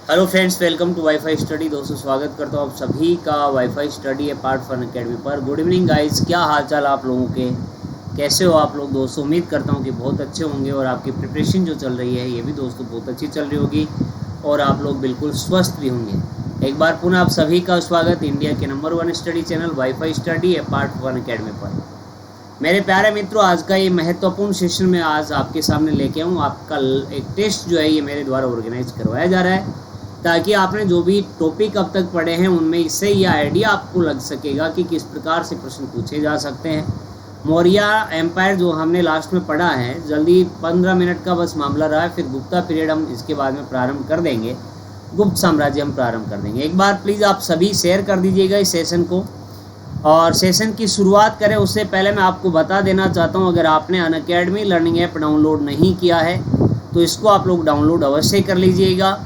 Hello friends, welcome to WiFi study. दोस्तों, स्वागत करता हूँ आप सभी का WiFi study part fun academy पर। गुड इवनिंग गाइस, क्या हाल चाल आप लोगों के, कैसे हो आप लोग दोस्तों? उम्मीद करता हूँ कि बहुत अच्छे होंगे और आपकी प्रिपरेशन जो चल रही है ये भी दोस्तों बहुत अच्छी चल रही होगी और आप लोग बिल्कुल स्वस्थ भी होंगे। एक बार पुनः आप सभी का स्वागत इंडिया के number 1 study channel WiFi study part fun academy पर। मेरे प्यारे मित्रों, आज का ये महत्वपूर्ण सेशन में आज आपके सामने लेके आऊँ। आपका एक टेस्ट जो है ये मेरे द्वारा ऑर्गेनाइज करवाया जा रहा है ताकि आपने जो भी टॉपिक अब तक पढ़े हैं उनमें इससे यह आइडिया आपको लग सकेगा कि किस प्रकार से प्रश्न पूछे जा सकते हैं। मौर्य एम्पायर जो हमने लास्ट में पढ़ा है, जल्दी 15 मिनट का बस मामला रहा है, फिर गुप्ता पीरियड हम इसके बाद में प्रारंभ कर देंगे, गुप्त साम्राज्य हम प्रारंभ कर देंगे। एक बार प्लीज़ आप सभी शेयर कर दीजिएगा इस सेशन को। और सेशन की शुरुआत करें उससे पहले मैं आपको बता देना चाहता हूं, अगर आपने अनअकैडमी लर्निंग ऐप डाउनलोड नहीं किया है तो इसको आप लोग डाउनलोड अवश्य कर लीजिएगा।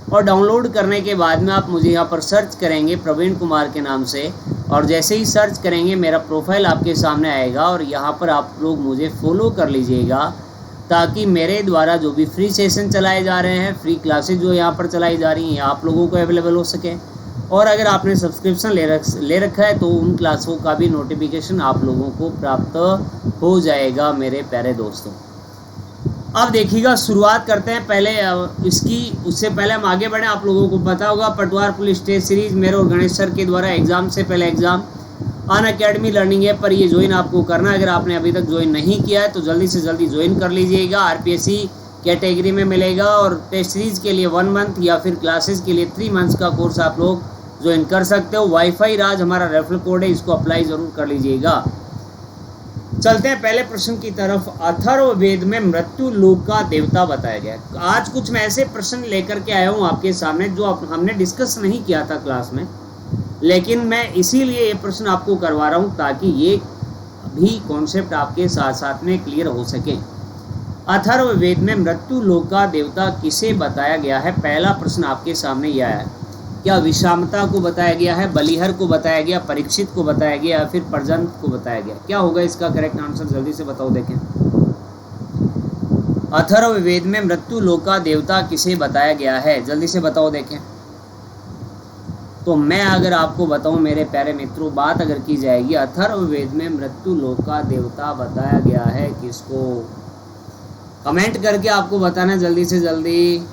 और डाउनलोड करने के बाद में आप मुझे यहाँ पर सर्च करेंगे प्रवीण कुमार के नाम से, और जैसे ही सर्च करेंगे मेरा प्रोफाइल आपके सामने आएगा और यहाँ पर आप लोग मुझे फॉलो कर लीजिएगा ताकि मेरे द्वारा जो भी फ्री सेशन चलाए जा रहे हैं, फ्री क्लासेज जो यहाँ पर चलाई जा रही हैं, आप लोगों को अवेलेबल हो सके। और अगर आपने सब्सक्रिप्शन ले रखा है तो उन क्लासों का भी नोटिफिकेशन आप लोगों को प्राप्त हो जाएगा मेरे प्यारे दोस्तों। अब देखिएगा, शुरुआत करते हैं पहले उससे पहले हम आगे बढ़ें। आप लोगों को पता होगा पटवार पुलिस टेस्ट सीरीज मेरे और गणेश सर के द्वारा एग्जाम से पहले एग्जाम अनअकैडमी लर्निंग ऐप पर ये ज्वाइन आपको करना है। अगर आपने अभी तक ज्वाइन नहीं किया है तो जल्दी से जल्दी ज्वाइन कर लीजिएगा। आरपीएससी कैटेगरी में मिलेगा और टेस्ट सीरीज के लिए 1 मंथ या फिर क्लासेस के लिए 3 मंथ्स का कोर्स आप लोग ज्वाइन कर सकते हो। वाईफाई राज हमारा रेफरल कोड है, इसको अप्लाई जरूर कर लीजिएगा। चलते हैं पहले प्रश्न की तरफ। अथर्ववेद में मृत्यु लोक का देवता बताया गया है। आज कुछ मैं ऐसे प्रश्न लेकर के आया हूँ आपके सामने जो हमने डिस्कस नहीं किया था क्लास में, लेकिन मैं इसीलिए ये प्रश्न आपको करवा रहा हूँ ताकि ये भी कॉन्सेप्ट आपके साथ साथ में क्लियर हो सके। अथर्ववेद में मृत्यु लोक का देवता किसे बताया गया है? पहला प्रश्न आपके सामने यह है। क्या विषामता को बताया गया है, बलिहर को बताया गया, परीक्षित को बताया गया या फिर प्रजंत को बताया गया? क्या होगा इसका करेक्ट आंसर? जल्दी से बताओ। देखें, अथर्ववेद में मृत्यु लोक का देवता किसे बताया गया है? जल्दी से बताओ। देखें, तो मैं अगर आपको बताऊं मेरे प्यारे मित्रों, बात अगर की जाएगी अथर्ववेद में मृत्यु लोक का देवता बताया गया है किसको? कमेंट करके आपको बताना जल्दी से जल्दी।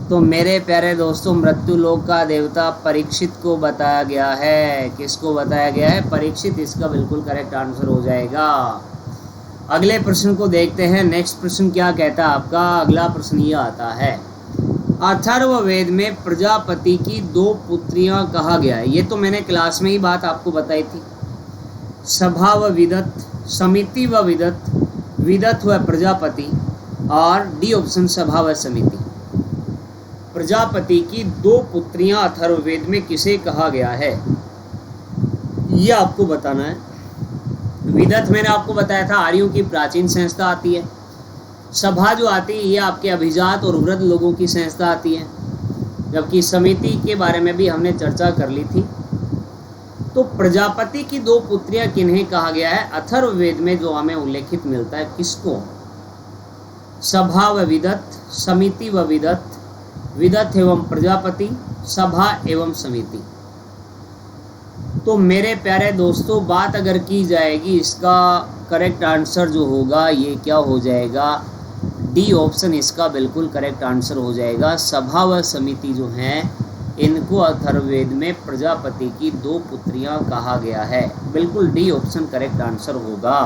तो मेरे प्यारे दोस्तों, मृत्यु लोक का देवता परीक्षित को बताया गया है। किसको बताया गया है? परीक्षित इसका बिल्कुल करेक्ट आंसर हो जाएगा। अगले प्रश्न को देखते हैं। नेक्स्ट प्रश्न क्या कहता है आपका? अगला प्रश्न ये आता है, अथर्ववेद में प्रजापति की 2 पुत्रियां कहा गया है। ये तो मैंने क्लास में ही बात आपको बताई थी। सभा व विदत, समिति व विदत, विदत व प्रजापति, और डी ऑप्शन सभा व समिति। प्रजापति की 2 पुत्रियां अथर्ववेद में किसे कहा गया है, ये आपको बताना है। विदत मैंने आपको बताया था आर्यों की प्राचीन संस्था आती है। सभा जो आती है ये आपके अभिजात और वृद्ध लोगों की संस्था आती है, जबकि समिति के बारे में भी हमने चर्चा कर ली थी। तो प्रजापति की 2 पुत्रियां किन्हें कहा गया है अथर्ववेद में जो हमें उल्लेखित मिलता है? किसको? सभा व विदत, समिति व विदत, विदत एवं प्रजापति, सभा एवं समिति। तो मेरे प्यारे दोस्तों, बात अगर की जाएगी इसका करेक्ट आंसर जो होगा ये क्या हो जाएगा? डी ऑप्शन इसका बिल्कुल करेक्ट आंसर हो जाएगा। सभा व समिति जो हैं इनको अथर्ववेद में प्रजापति की 2 पुत्रियां कहा गया है। बिल्कुल डी ऑप्शन करेक्ट आंसर होगा।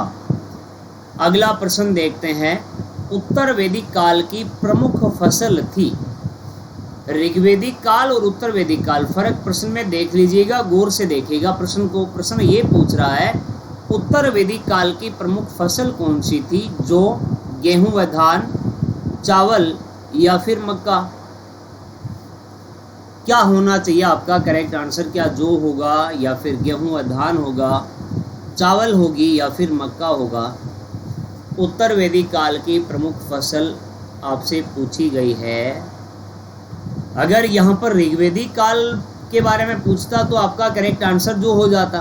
अगला प्रश्न देखते हैं। उत्तर वैदिक काल की प्रमुख फसल थी। ऋग्वेदिक काल और उत्तर वैदिक काल, फर्क प्रश्न में देख लीजिएगा, गौर से देखिएगा प्रश्न को। प्रश्न ये पूछ रहा है उत्तर वैदिक काल की प्रमुख फसल कौन सी थी? जो, गेहूं व धान, चावल या फिर मक्का? क्या होना चाहिए आपका करेक्ट आंसर? क्या जो होगा या फिर गेहूं व धान होगा, चावल होगी या फिर मक्का होगा? उत्तर वैदिक काल की प्रमुख फसल आपसे पूछी गई है। अगर यहाँ पर ऋग्वेदिक काल के बारे में पूछता तो आपका करेक्ट आंसर जो हो जाता,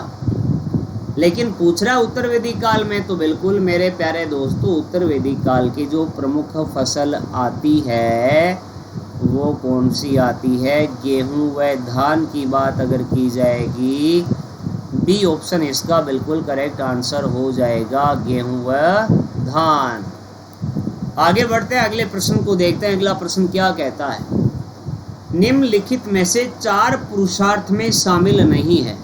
लेकिन पूछ रहा है उत्तर वैदिक काल में, तो बिल्कुल मेरे प्यारे दोस्तों उत्तर वैदिक काल की जो प्रमुख फसल आती है वो कौन सी आती है? गेहूं व धान की बात अगर की जाएगी, बी ऑप्शन इसका बिल्कुल करेक्ट आंसर हो जाएगा, गेहूं व धान। आगे बढ़ते हैं, अगले प्रश्न को देखते हैं। अगला प्रश्न क्या कहता है? निम्नलिखित में से 4 पुरुषार्थ में शामिल नहीं है।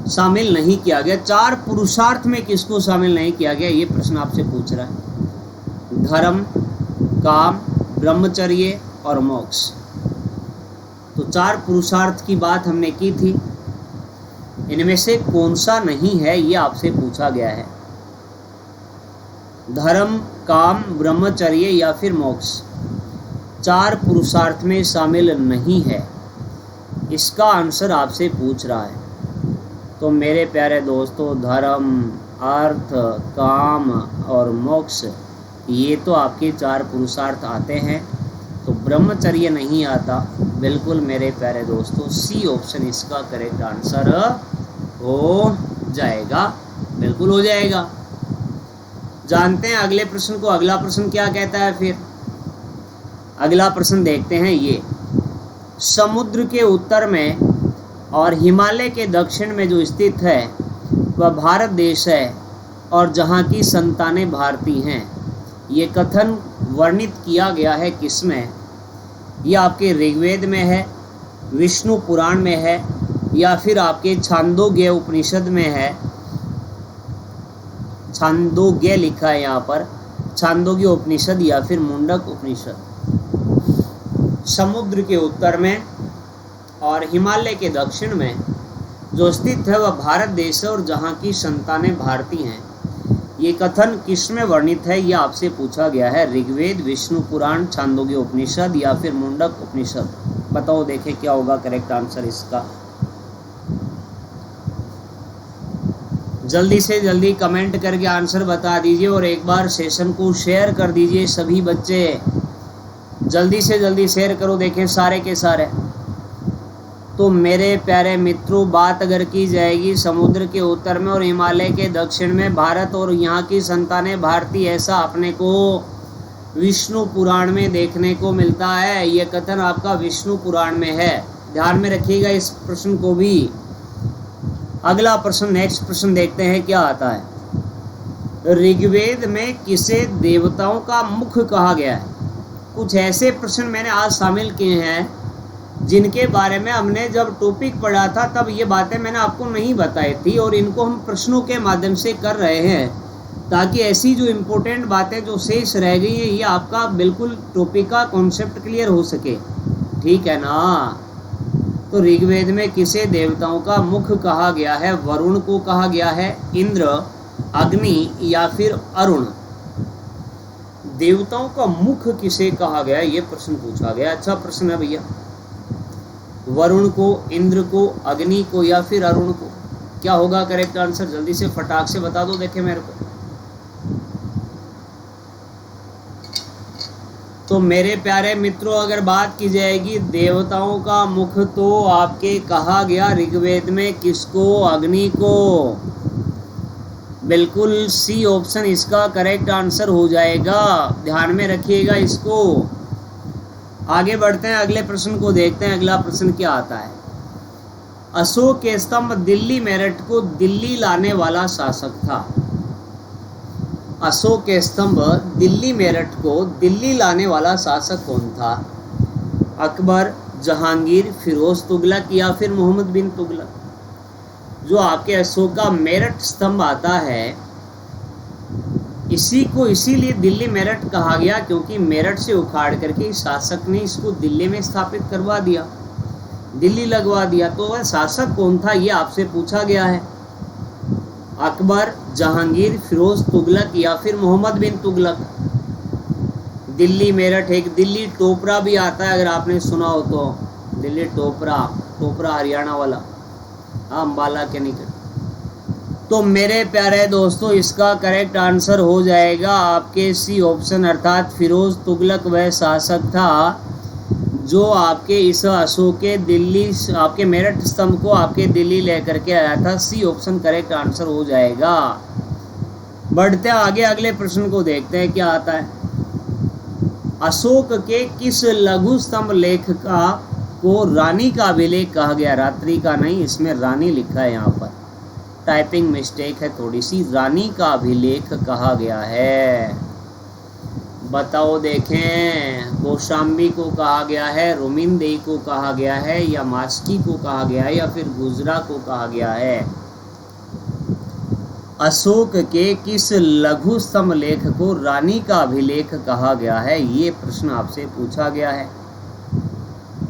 शामिल नहीं किया गया, 4 पुरुषार्थ में किसको शामिल नहीं किया गया, ये प्रश्न आपसे पूछ रहा है। धर्म, काम, ब्रह्मचर्य और मोक्ष। तो 4 पुरुषार्थ की बात हमने की थी, इनमें से कौन सा नहीं है ये आपसे पूछा गया है। धर्म, काम, ब्रह्मचर्य या फिर मोक्ष, 4 पुरुषार्थ में शामिल नहीं है, इसका आंसर आपसे पूछ रहा है। तो मेरे प्यारे दोस्तों, धर्म, अर्थ, काम और मोक्ष, ये तो आपके 4 पुरुषार्थ आते हैं। तो ब्रह्मचर्य नहीं आता, बिल्कुल मेरे प्यारे दोस्तों सी ऑप्शन इसका करेक्ट आंसर हो जाएगा, बिल्कुल हो जाएगा। जानते हैं अगले प्रश्न को। अगला प्रश्न क्या कहता है फिर? अगला प्रश्न देखते हैं ये। समुद्र के उत्तर में और हिमालय के दक्षिण में जो स्थित है वह भारत देश है और जहाँ की संतानें भारतीय हैं। ये कथन वर्णित किया गया है किसमें? ये आपके ऋग्वेद में है, विष्णु पुराण में है या फिर आपके छांदोग्य उपनिषद में है। छांदोग्य लिखा है यहाँ पर, छांदोग्य उपनिषद या फिर मुंडक उपनिषद। समुद्र के उत्तर में और हिमालय के दक्षिण में जो स्थित है वह भारत देश है और जहाँ की संतानें भारतीय हैं। ये कथन किसमें वर्णित है, ये आपसे पूछा गया है। ऋग्वेद, विष्णु पुराण, छांदोग्य उपनिषद या फिर मुंडक उपनिषद। बताओ देखें क्या होगा करेक्ट आंसर इसका। जल्दी से जल्दी कमेंट करके आंसर बता दीजिए और एक बार सेशन को शेयर कर दीजिए। सभी बच्चे जल्दी से जल्दी शेयर करो, देखें सारे के सारे। तो मेरे प्यारे मित्रों, बात अगर की जाएगी समुद्र के उत्तर में और हिमालय के दक्षिण में भारत और यहाँ की संतानें भारतीय, ऐसा अपने को विष्णु पुराण में देखने को मिलता है। ये कथन आपका विष्णु पुराण में है, ध्यान में रखिएगा इस प्रश्न को भी। अगला प्रश्न, नेक्स्ट प्रश्न देखते हैं क्या आता है। ऋग्वेद में किसे देवताओं का मुख कहा गया है? कुछ ऐसे प्रश्न मैंने आज शामिल किए हैं जिनके बारे में हमने जब टॉपिक पढ़ा था तब ये बातें मैंने आपको नहीं बताई थी, और इनको हम प्रश्नों के माध्यम से कर रहे हैं ताकि ऐसी जो इम्पोर्टेंट बातें जो शेष रह गई हैं ये आपका बिल्कुल टॉपिक का कॉन्सेप्ट क्लियर हो सके, ठीक है ना। तो ऋग्वेद में किसे देवताओं का मुख कहा गया है? वरुण को कहा गया है, इंद्र, अग्नि या फिर अरुण। देवताओं का मुख किसे कहा गया, ये प्रश्न पूछा गया। अच्छा प्रश्न है भैया। वरुण को, इंद्र को, अग्नि को या फिर अरुण को, क्या होगा करेक्ट आंसर? जल्दी से फटाक से बता दो, देखे मेरे को। तो मेरे प्यारे मित्रों, अगर बात की जाएगी देवताओं का मुख तो आपके कहा गया ऋग्वेद में किसको? अग्नि को। बिल्कुल सी ऑप्शन इसका करेक्ट आंसर हो जाएगा, ध्यान में रखिएगा इसको। आगे बढ़ते हैं, अगले प्रश्न को देखते हैं। अगला प्रश्न क्या आता है? अशोक के स्तंभ दिल्ली मेरठ को दिल्ली लाने वाला शासक था। अशोक के स्तंभ दिल्ली मेरठ को दिल्ली लाने वाला शासक कौन था? अकबर, जहांगीर, फिरोज तुगलक या फिर मोहम्मद बिन तुगलक। जो आपके अशोक का मेरठ स्तंभ आता है, इसी को इसीलिए दिल्ली मेरठ कहा गया क्योंकि मेरठ से उखाड़ करके शासक ने इसको दिल्ली में स्थापित करवा दिया, दिल्ली लगवा दिया। तो वह शासक कौन था ये आपसे पूछा गया है। अकबर, जहांगीर, फिरोज तुगलक या फिर मोहम्मद बिन तुगलक। दिल्ली मेरठ, एक दिल्ली टोपरा भी आता है अगर आपने सुना हो तो। दिल्ली टोपरा, टोपरा हरियाणा वाला, अम्बाला के निकट। तो मेरे प्यारे दोस्तों, इसका करेक्ट आंसर हो जाएगा आपके सी ऑप्शन, अर्थात फिरोज तुगलक वह शासक था जो आपके इस अशोक के दिल्ली, आपके मेरठ स्तंभ को आपके दिल्ली लेकर के आया था। सी ऑप्शन करेक्ट आंसर हो जाएगा। बढ़ते आगे अगले प्रश्न को देखते हैं क्या आता है। अशोक के किस लघु स्तंभ लेख को रानी का अभिलेख कहा गया? रात्रि का नहीं, इसमें रानी लिखा है, यहाँ पर टाइपिंग मिस्टेक है थोड़ी सी। रानी का अभिलेख कहा गया है, बताओ देखें। कौशाम्बी को कहा गया है, रुमिनदेई को कहा गया है, या मास्की को कहा गया है, या फिर गुजरा को कहा गया है? अशोक के किस लघु स्तंभ लेख को रानी का अभिलेख कहा गया है? ये प्रश्न आपसे पूछा गया है।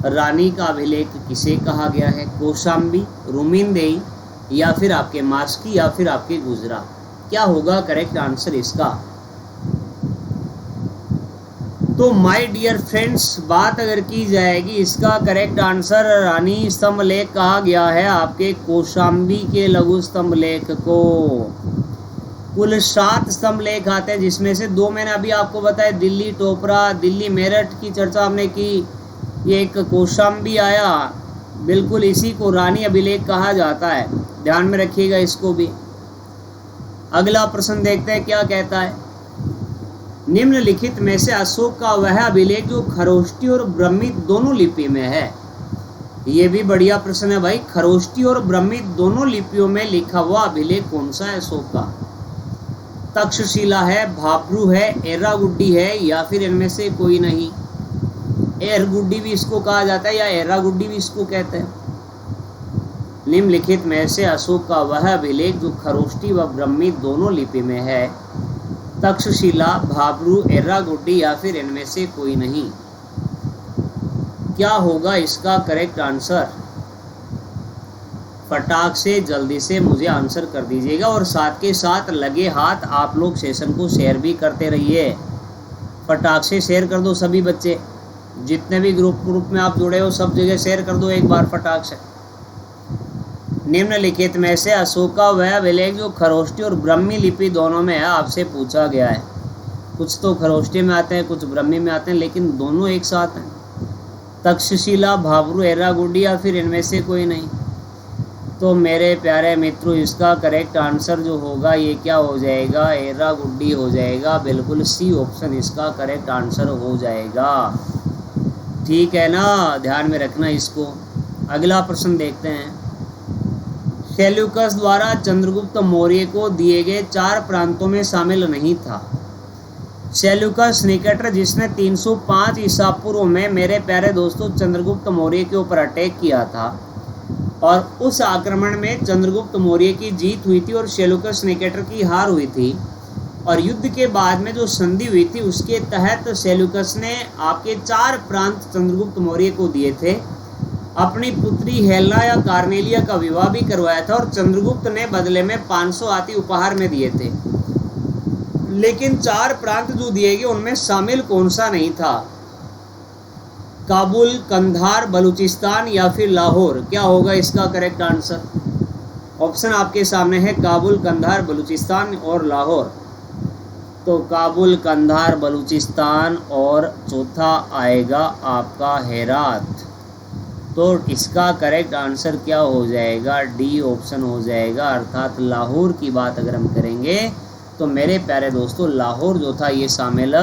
रानी का अभिलेख किसे कहा गया है? कौशाम्बी, रुमिनदेई, या फिर आपके मास्की, या फिर आपके गुजरा? क्या होगा करेक्ट आंसर इसका? तो माय डियर फ्रेंड्स, बात अगर की जाएगी, इसका करेक्ट आंसर रानी स्तंभ लेख कहा गया है आपके कौशाम्बी के लघु स्तंभ लेख को। कुल 7 स्तंभ लेख आते हैं, जिसमें से 2 मैंने अभी आपको बताया, दिल्ली टोपरा, दिल्ली मेरठ की चर्चा हमने की। ये एक कौशाम्बी आया, बिल्कुल इसी को रानी अभिलेख कहा जाता है, ध्यान में रखिएगा इसको भी। अगला प्रश्न देखते हैं क्या कहता है। निम्नलिखित में से अशोक का वह अभिलेख जो खरोष्टी और ब्रह्मी दोनों लिपि में है? ये भी बढ़िया प्रश्न है भाई। खरोष्टी और ब्रह्मी दोनों लिपियों में लिखा हुआ अभिलेख कौन सा है अशोक का? तक्षशिला है, भापरू है, एर्रागुड्डी है, या फिर इनमें से कोई नहीं? एर्रागुड्डी भी इसको कहा जाता है, या एर्रागुड्डी भी इसको कहते हैं। निम्नलिखित में से अशोक का वह अभिलेख जो खरोष्टी व ब्रह्मी दोनों लिपि में है? तक्षशिला, भाबरू, एर्रागुड्डी, या फिर इनमें से कोई नहीं? क्या होगा इसका करेक्ट आंसर? फटाक से जल्दी से मुझे आंसर कर दीजिएगा, और साथ के साथ लगे हाथ आप लोग सेशन को शेयर भी करते रहिए। फटाक से शेयर कर दो सभी बच्चे, जितने भी ग्रुप में आप जुड़े हो सब जगह शेयर कर दो एक बार फटाक से। निम्नलिखित में से अशोक का वह अभिलेख जो खरोष्टी और ब्रह्मी लिपि दोनों में है आपसे पूछा गया है। कुछ तो खरोष्टी में आते हैं, कुछ ब्रह्मी में आते हैं, लेकिन दोनों एक साथ हैं। तक्षशिला, भाबरू, एर्रागुड्डी, या फिर इनमें से कोई नहीं? तो मेरे प्यारे मित्रों, इसका करेक्ट आंसर जो होगा ये क्या हो जाएगा? एर्रागुड्डी हो जाएगा। बिल्कुल सी ऑप्शन इसका करेक्ट आंसर हो जाएगा। ठीक है ना, ध्यान में रखना इसको। अगला प्रश्न देखते हैं। सेल्यूकस द्वारा चंद्रगुप्त मौर्य को दिए गए 4 प्रांतों में शामिल नहीं था। सेल्यूकस निकेटर, जिसने 305 ईसा पूर्व में मेरे प्यारे दोस्तों चंद्रगुप्त मौर्य के ऊपर अटैक किया था, और उस आक्रमण में चंद्रगुप्त मौर्य की जीत हुई थी और सेल्यूकस निकेटर की हार हुई थी। और युद्ध के बाद में जो संधि हुई थी उसके तहत सेल्यूकस ने आपके 4 प्रांत चंद्रगुप्त मौर्य को दिए थे। अपनी पुत्री हेलेना या कार्नेलिया का विवाह भी करवाया था, और चंद्रगुप्त ने बदले में 500 हाथी उपहार में दिए थे। लेकिन 4 प्रांत जो दिए गए उनमें शामिल कौन सा नहीं था? काबुल, कंधार, बलूचिस्तान, या फिर लाहौर? क्या होगा इसका करेक्ट आंसर? ऑप्शन आपके सामने है, काबुल, कंधार, बलूचिस्तान और लाहौर। तो काबुल, कंधार, बलूचिस्तान, और चौथा आएगा आपका हेरात। तो इसका करेक्ट आंसर क्या हो जाएगा? डी ऑप्शन हो जाएगा, अर्थात लाहौर की बात अगर हम करेंगे तो मेरे प्यारे दोस्तों लाहौर जो था ये शामिल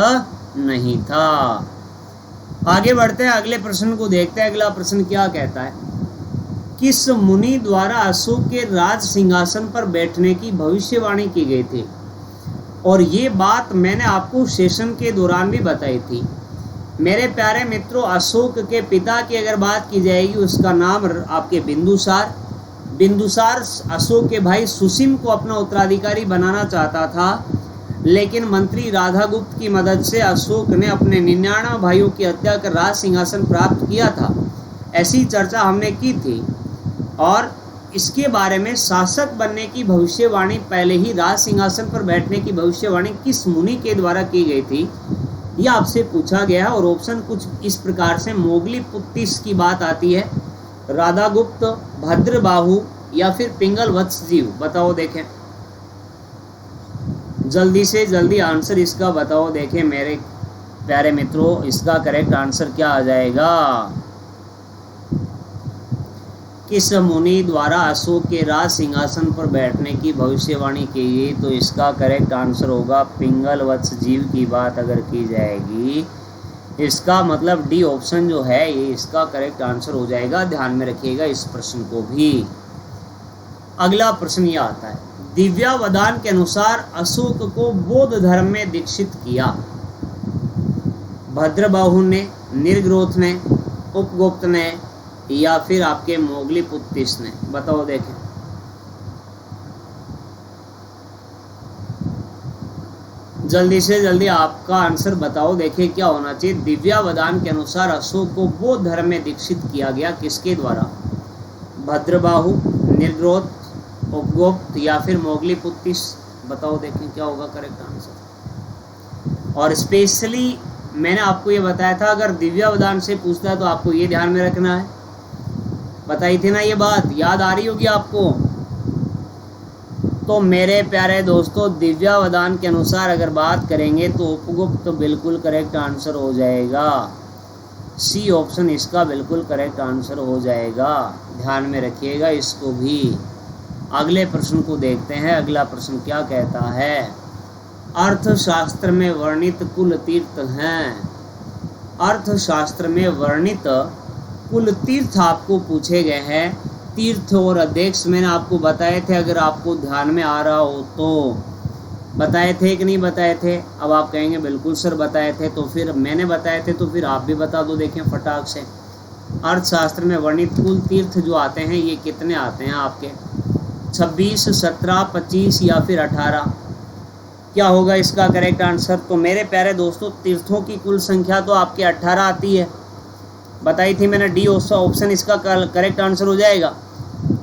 नहीं था। आगे बढ़ते हैं, अगले प्रश्न को देखते हैं। अगला प्रश्न क्या कहता है? किस मुनि द्वारा अशोक के राज सिंहासन पर बैठने की भविष्यवाणी की गई थी? और ये बात मैंने आपको सेशन के दौरान भी बताई थी। मेरे प्यारे मित्रों, अशोक के पिता की अगर बात की जाएगी उसका नाम आपके बिंदुसार। बिंदुसार अशोक के भाई सुसीम को अपना उत्तराधिकारी बनाना चाहता था, लेकिन मंत्री राधागुप्त की मदद से अशोक ने अपने 99 भाइयों की हत्या कर राज सिंहासन प्राप्त किया था। ऐसी चर्चा हमने की थी, और इसके बारे में शासक बनने की भविष्यवाणी, पहले ही राज सिंहासन पर बैठने की भविष्यवाणी किस मुनि के द्वारा की गई थी, यह आपसे पूछा गया है। और ऑप्शन कुछ इस प्रकार से मोगली पुत्तिस की बात आती है, राधागुप्त, भद्रबाहु, या फिर पिंगल वत्सजीव। बताओ देखें, जल्दी से जल्दी आंसर इसका बताओ देखें मेरे प्यारे मित्रों, इसका करेक्ट आंसर क्या आ जाएगा? किस मुनि द्वारा अशोक के राज सिंहासन पर बैठने की भविष्यवाणी की गई? तो इसका करेक्ट आंसर होगा पिंगल वत्स जीव की बात अगर की जाएगी, इसका मतलब डी ऑप्शन जो है ये इसका करेक्ट आंसर हो जाएगा। ध्यान में रखिएगा इस प्रश्न को भी। अगला प्रश्न ये आता है, दिव्यावदान के अनुसार अशोक को बौद्ध धर्म में दीक्षित किया? भद्रबाहु ने, निर्ग्रोथ ने, उपगुप्त ने या फिर आपके मोगलीपुत्तिस ने? बताओ देखें। जल्दी से जल्दी आपका आंसर बताओ, देखिए क्या होना चाहिए। दिव्यावदान के अनुसार अशोक को बौद्ध धर्म में दीक्षित किया गया, किसके द्वारा? भद्रबाहु, निर्ग्रोथ, उपगुप्त या फिर मोगलीपुत्तिस? बताओ देखें क्या होगा करेक्ट आंसर। और स्पेशली मैंने आपको ये बताया था अगर दिव्यावदान से पूछता है तो आपको ये ध्यान में रखना है, बताई थी ना ये बात, याद आ रही होगी आपको। तो मेरे प्यारे दोस्तों दिव्यावदान के अनुसार अगर बात करेंगे तो उपगुप्त तो बिल्कुल करेक्ट आंसर हो जाएगा। सी ऑप्शन इसका बिल्कुल करेक्ट आंसर हो जाएगा। ध्यान में रखिएगा इसको भी। अगले प्रश्न को देखते हैं। अगला प्रश्न क्या कहता है, अर्थशास्त्र में वर्णित कुल तीर्थ हैं। अर्थशास्त्र में वर्णित कुल तीर्थ आपको पूछे गए हैं। तीर्थ और अध्यक्ष मैंने आपको बताए थे, अगर आपको ध्यान में आ रहा हो तो। बताए थे कि नहीं बताए थे? अब आप कहेंगे बिल्कुल सर बताए थे, तो फिर मैंने बताए थे तो फिर आप भी बता दो देखें फटाक से। अर्थशास्त्र में वर्णित कुल तीर्थ जो आते हैं ये कितने आते हैं आपके? 26, 17, 25 या फिर 18? क्या होगा इसका करेक्ट आंसर? तो मेरे प्यारे दोस्तों तीर्थों की कुल संख्या तो आपके 18 आती है, बताई थी मैंने। डी ऑप्शन इसका करेक्ट आंसर हो जाएगा।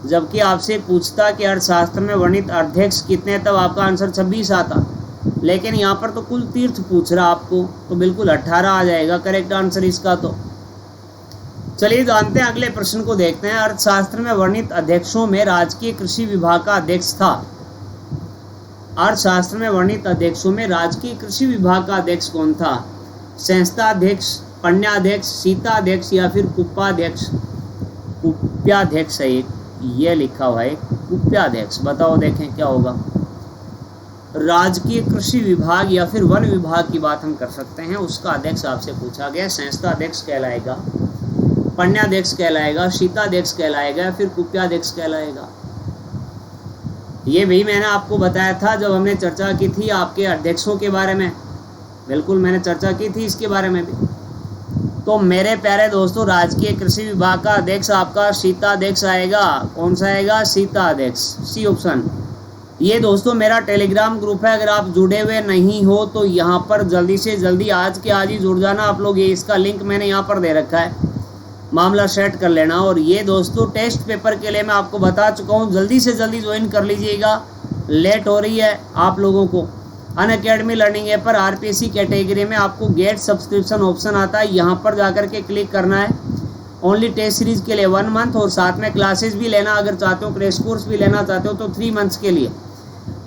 जबकि आपसे पूछता कि अर्थशास्त्र में वर्णित अध्यक्ष कितने, तब आपका आंसर 26 आता। लेकिन यहाँ पर तो कुल तीर्थ पूछ रहा आपको, तो बिल्कुल 18 आ जाएगा करेक्ट आंसर इसका। तो चलिए जानते हैं, अगले प्रश्न को देखते हैं। अर्थशास्त्र में वर्णित अध्यक्षों में राजकीय कृषि विभाग का अध्यक्ष था। अर्थशास्त्र में वर्णित अध्यक्षों में राजकीय कृषि विभाग का अध्यक्ष कौन था? संस्थाध्यक्ष, पण्याध्यक्ष, शीताध्यक्ष या फिर कुप्पाध्यक्ष? कुप्याध्यक्ष है एक, ये लिखा हुआ है कुप्याध्यक्ष। बताओ देखें क्या होगा। राजकीय कृषि विभाग या फिर वन विभाग की बात हम कर सकते हैं, उसका अध्यक्ष आपसे पूछा गया। संस्थाध्यक्ष कहलाएगा, पण्याध्यक्ष कहलाएगा, शीताध्यक्ष कहलाएगा या फिर कुप्याध्यक्ष कहलाएगा? ये भी मैंने आपको बताया था जब हमने चर्चा की थी आपके अध्यक्षों के बारे में। बिल्कुल मैंने चर्चा की थी इसके बारे में भी। तो मेरे प्यारे दोस्तों राजकीय कृषि विभाग का अध्यक्ष आपका शीताध्यक्ष आएगा। कौन सा आएगा? शीताध्यक्ष, सी ऑप्शन। ये दोस्तों मेरा टेलीग्राम ग्रुप है, अगर आप जुड़े हुए नहीं हो तो यहाँ पर जल्दी से जल्दी आज के आज ही जुड़ जाना आप लोग। ये इसका लिंक मैंने यहाँ पर दे रखा है, मामला सेट कर लेना। और ये दोस्तों टेस्ट पेपर के लिए मैं आपको बता चुका हूँ, जल्दी से जल्दी ज्वाइन कर लीजिएगा, लेट हो रही है आप लोगों को। अनअकैडमी लर्निंग ऐप पर आरपीएससी कैटेगरी में आपको गेट सब्सक्रिप्शन ऑप्शन आता है, यहाँ पर जाकर के क्लिक करना है। ओनली टेस्ट सीरीज के लिए 1 मंथ और साथ में क्लासेस भी लेना अगर चाहते हो, क्रैश कोर्स भी लेना चाहते हो तो 3 मंथ्स के लिए।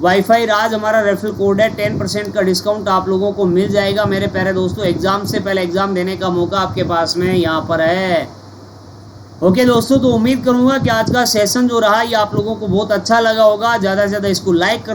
वाईफाई राज हमारा रेफरल कोड है, 10% का डिस्काउंट आप लोगों को मिल जाएगा मेरे प्यारे दोस्तों। एग्जाम से पहले एग्जाम देने का मौका आपके पास में यहाँ पर है। ओके दोस्तों, तो उम्मीद करूँगा कि आज का सेशन जो रहा ये आप लोगों को बहुत अच्छा लगा होगा। ज़्यादा से ज़्यादा इसको लाइक कर